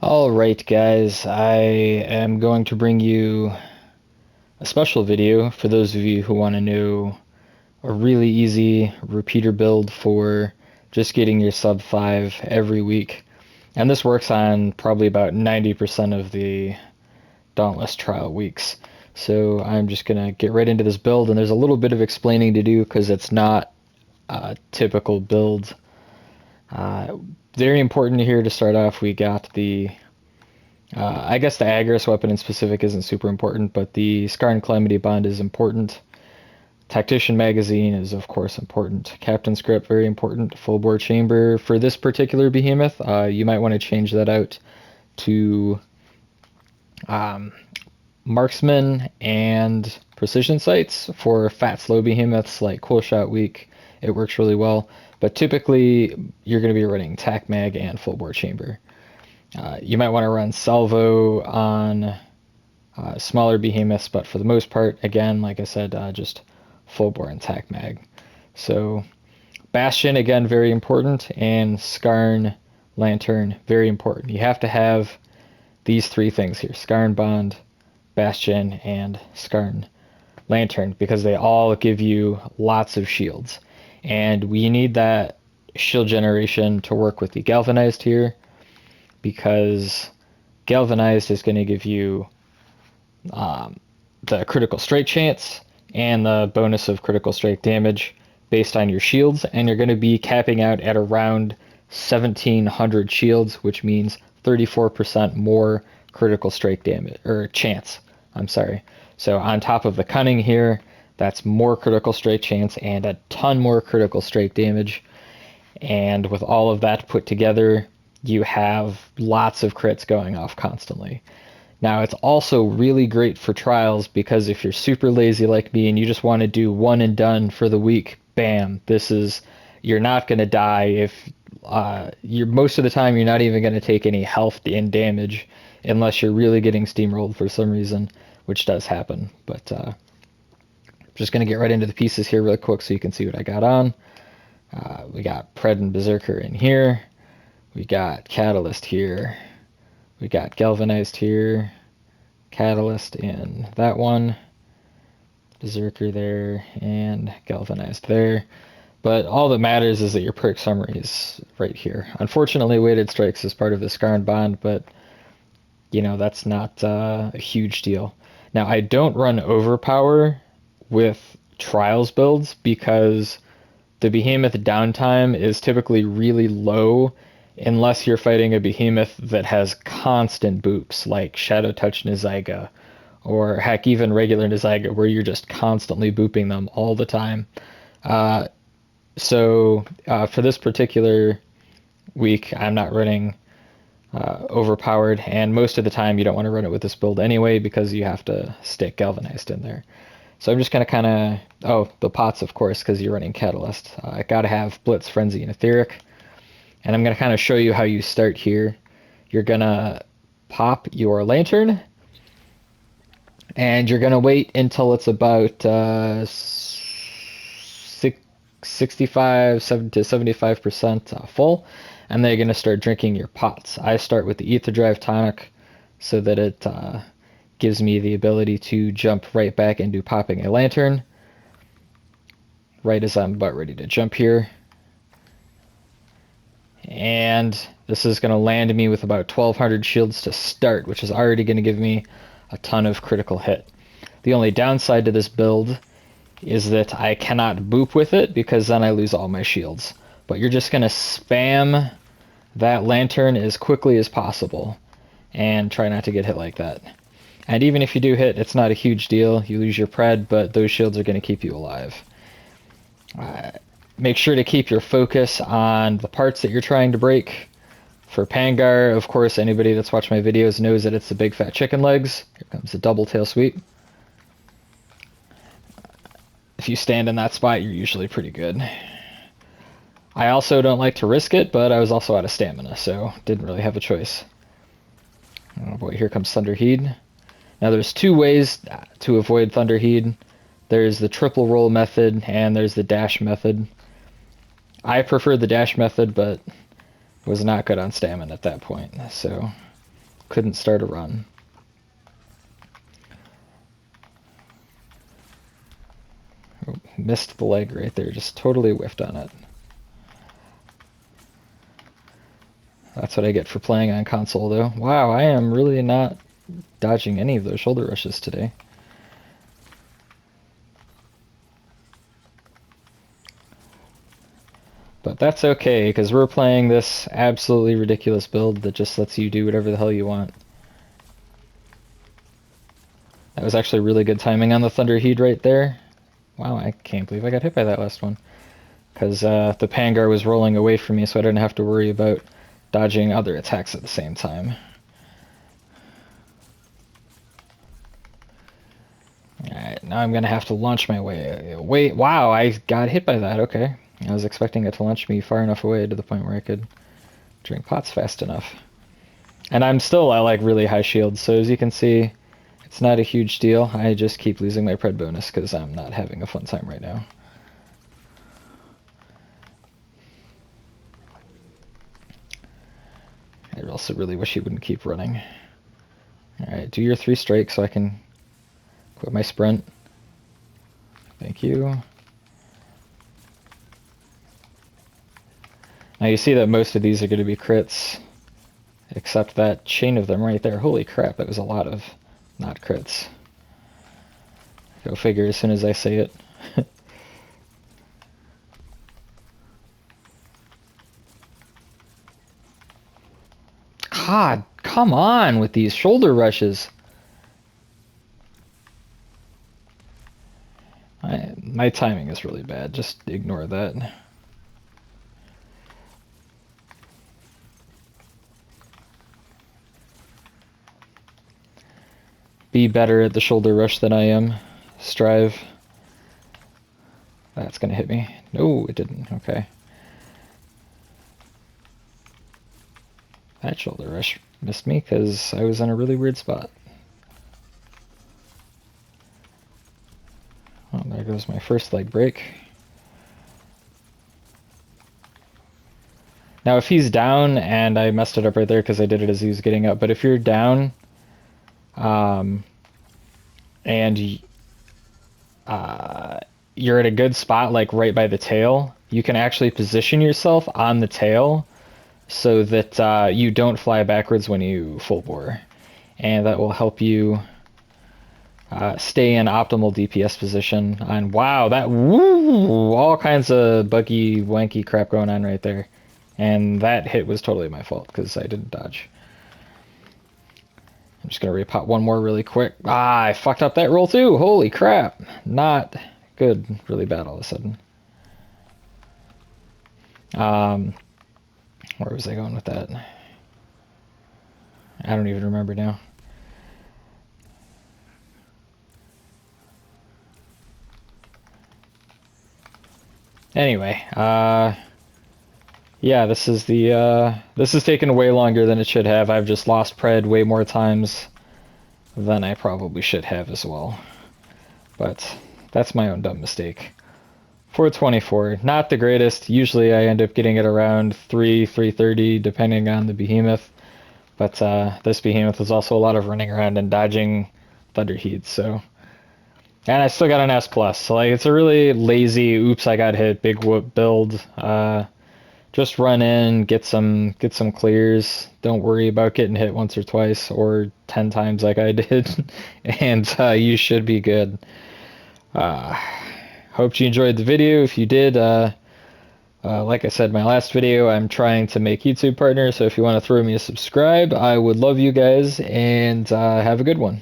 Alright guys, I am going to bring you a special video for those of you who want to know a really easy repeater build for just getting your sub 5 every week. And this works on probably about 90% of the Dauntless trial weeks. So I'm just going to get right into this build, and there's a little bit of explaining to do because it's not a typical build. Very important here to start off, we got I guess the Agris weapon in specific isn't super important, but the Scar and Calamity Bond is important. Tactician Magazine is of course important. Captain's Grip, very important. Full bore chamber for this particular behemoth. You might want to change that out to Marksman and Precision Sights for fat slow behemoths like Cool Shot Weak. It works really well, but typically you're going to be running Tac Mag and Full bore chamber. You might want to run Salvo on smaller behemoths, but for the most part, again, like I said, just full bore and Tac Mag. So Bastion, again, very important, and Skarn Lantern, very important. You have to have these three things here: Skarn Bond, Bastion, and Skarn Lantern, because they all give you lots of shields. And we need that shield generation to work with the Galvanized here, because Galvanized is going to give you the critical strike chance and the bonus of critical strike damage based on your shields, and you're going to be capping out at around 1700 shields, which means 34% more critical strike damage, or chance, I'm sorry. So on top of the cunning here, that's more critical strike chance and a ton more critical strike damage. And with all of that put together, you have lots of crits going off constantly. Now, it's also really great for trials, because if you're super lazy like me and you just want to do one and done for the week, bam, you're not going to die. If you're most of the time, you're not even going to take any health and damage unless you're really getting steamrolled for some reason, which does happen. But I'm just going to get right into the pieces here real quick so you can see what I got on. We got Pred and Berserker in here. We got Catalyst here. We got Galvanized here. Catalyst in that one. Berserker there, and Galvanized there. But all that matters is that your perk summary is right here. Unfortunately, Weighted Strikes is part of the Skarn Bond, but you know, that's not a huge deal. Now, I don't run Overpower with Trials builds because the behemoth downtime is typically really low unless you're fighting a behemoth that has constant boops, like Shadow Touch Nizyga, or heck, even regular Nizyga, where you're just constantly booping them all the time. So for this particular week, I'm not running Overpowered, and most of the time you don't want to run it with this build anyway, because you have to stick Galvanized in there. So I'm just going to kind of, the pots, of course, because you're running Catalyst. I got to have Blitz, Frenzy, and Etheric. And I'm going to kind of show you how you start here. You're going to pop your Lantern, and you're going to wait until it's about 65 to 75% full, and then you're going to start drinking your pots. I start with the Ether Drive Tonic so that it gives me the ability to jump right back into popping a Lantern right as I'm about ready to jump here. And this is going to land me with about 1200 shields to start, which is already going to give me a ton of critical hit. The only downside to this build is that I cannot boop with it, because then I lose all my shields. But you're just going to spam that Lantern as quickly as possible and try not to get hit like that. And even if you do hit, it's not a huge deal. You lose your pred, but those shields are going to keep you alive. Make sure to keep your focus on the parts that you're trying to break. For Pangar, of course, anybody that's watched my videos knows that it's the big fat chicken legs. Here comes the double tail sweep. If you stand in that spot, you're usually pretty good. I also don't like to risk it, but I was also out of stamina, so didn't really have a choice. Oh boy, here comes Thunderheed. Now there's two ways to avoid Thunderheed. There's the triple roll method, and there's the dash method. I prefer the dash method, but was not good on stamina at that point. So couldn't start a run. Oh, missed the leg right there, just totally whiffed on it. That's what I get for playing on console, though. Wow, I am really not dodging any of those shoulder rushes today. But that's okay, because we're playing this absolutely ridiculous build that just lets you do whatever the hell you want. That was actually really good timing on the Thunder Heat right there. Wow, I can't believe I got hit by that last one. Because the Pangar was rolling away from me, so I didn't have to worry about dodging other attacks at the same time. Alright, now I'm going to have to launch my way. Wait, wow, I got hit by that, okay. I was expecting it to launch me far enough away to the point where I could drink pots fast enough. And I'm still at like really high shields, so as you can see, it's not a huge deal. I just keep losing my pred bonus because I'm not having a fun time right now. I also really wish he wouldn't keep running. Alright, do your 3 strikes so I can quit my sprint. Thank you. Now you see that most of these are going to be crits, except that chain of them right there. Holy crap, that was a lot of not crits. Go figure as soon as I say it. God, come on with these shoulder rushes. My timing is really bad, just ignore that. Be better at the shoulder rush than I am. Strive. That's gonna hit me. No, it didn't. Okay. That shoulder rush missed me because I was in a really weird spot. Oh, there goes my first leg break. Now if he's down, and I messed it up right there because I did it as he was getting up, but if you're down, and you're at a good spot, like right by the tail, you can actually position yourself on the tail so that you don't fly backwards when you full bore. And that will help you stay in optimal DPS position. And wow, that woo, all kinds of buggy, wanky crap going on right there. And that hit was totally my fault because I didn't dodge. I'm just going to repot one more really quick. Ah, I fucked up that roll too. Holy crap. Not good. Really bad all of a sudden. Where was I going with that? I don't even remember now. Anyway, yeah, this is taken way longer than it should have. I've just lost pred way more times than I probably should have as well. But that's my own dumb mistake. 424, not the greatest. Usually I end up getting it around 330, depending on the behemoth. But this behemoth was also a lot of running around and dodging Thunder Heats, so... And I still got an S+, so like, it's a really lazy, oops, I got hit, big whoop build. Just run in, get some clears. Don't worry about getting hit once or twice, or 10 times like I did, and you should be good. Hope you enjoyed the video. If you did, like I said in my last video, I'm trying to make YouTube partners, so if you want to throw me a subscribe, I would love you guys, and have a good one.